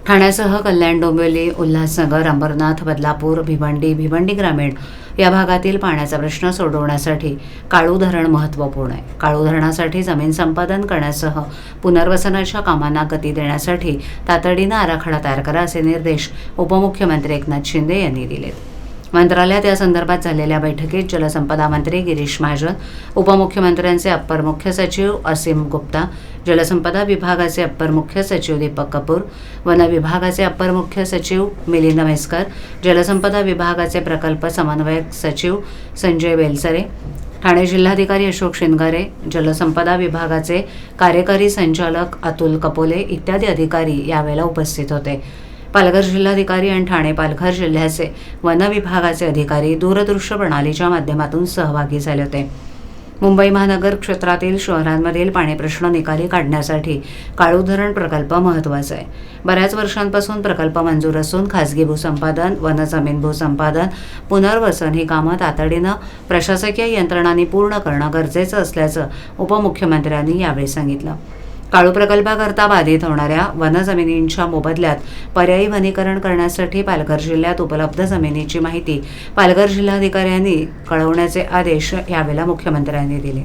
ठाण्यासह कल्याण, डोंबिवली, उल्हासनगर, अंबरनाथ, बदलापूर, भिवंडी ग्रामीण या भागातील पाण्याचा प्रश्न सोडवण्यासाठी काळू धरण महत्त्वपूर्ण आहे. काळू धरणासाठी जमीन संपादन करण्यासह पुनर्वसनाच्या कामांना गती देण्यासाठी तातडीनं आराखडा तयार करा असे निर्देश उपमुख्यमंत्री एकनाथ शिंदे यांनी दिलेत. मंत्रालयात या संदर्भात झालेल्या बैठकीत जलसंपदा मंत्री गिरीश महाजन, उपमुख्यमंत्र्यांचे अप्पर मुख्य सचिव असीम गुप्ता, जलसंपदा विभागाचे अप्पर मुख्य सचिव दीपक कपूर, वन विभागाचे अप्पर मुख्य सचिव मिलिंद म्हैसकर, जलसंपदा विभागाचे प्रकल्प समन्वयक सचिव संजय बेलसरे, ठाणे जिल्हाधिकारी अशोक शिनगारे, जलसंपदा विभागाचे कार्यकारी संचालक अतुल कपोले इत्यादी अधिकारी यावेळेला उपस्थित होते. पालघर जिल्हाधिकारी आणि ठाणे पालघर जिल्ह्याचे वन विभागाचे अधिकारी दूरदृश्य प्रणालीच्या माध्यमातून सहभागी झाले होते. मुंबई महानगर क्षेत्रातील शहरांमधील पाणी प्रश्न निकाली काढण्यासाठी काळू धरण प्रकल्प महत्त्वाचा आहे. बऱ्याच वर्षांपासून प्रकल्प मंजूर असून खासगी भूसंपादन, वनजमीन भूसंपादन, पुनर्वसन ही कामं तातडीनं प्रशासकीय यंत्रणांनी पूर्ण करणं गरजेचं असल्याचं उपमुख्यमंत्र्यांनी यावेळी सांगितलं. काळू प्रकल्पाकरता बाधित होणाऱ्या वनजमिनींच्या मोबदल्यात पर्यायी वनीकरण करण्यासाठी पालघर जिल्ह्यात उपलब्ध जमिनीची माहिती पालघर जिल्हाधिकाऱ्यांनी कळवण्याचे आदेश यावेळेला मुख्यमंत्र्यांनी दिले.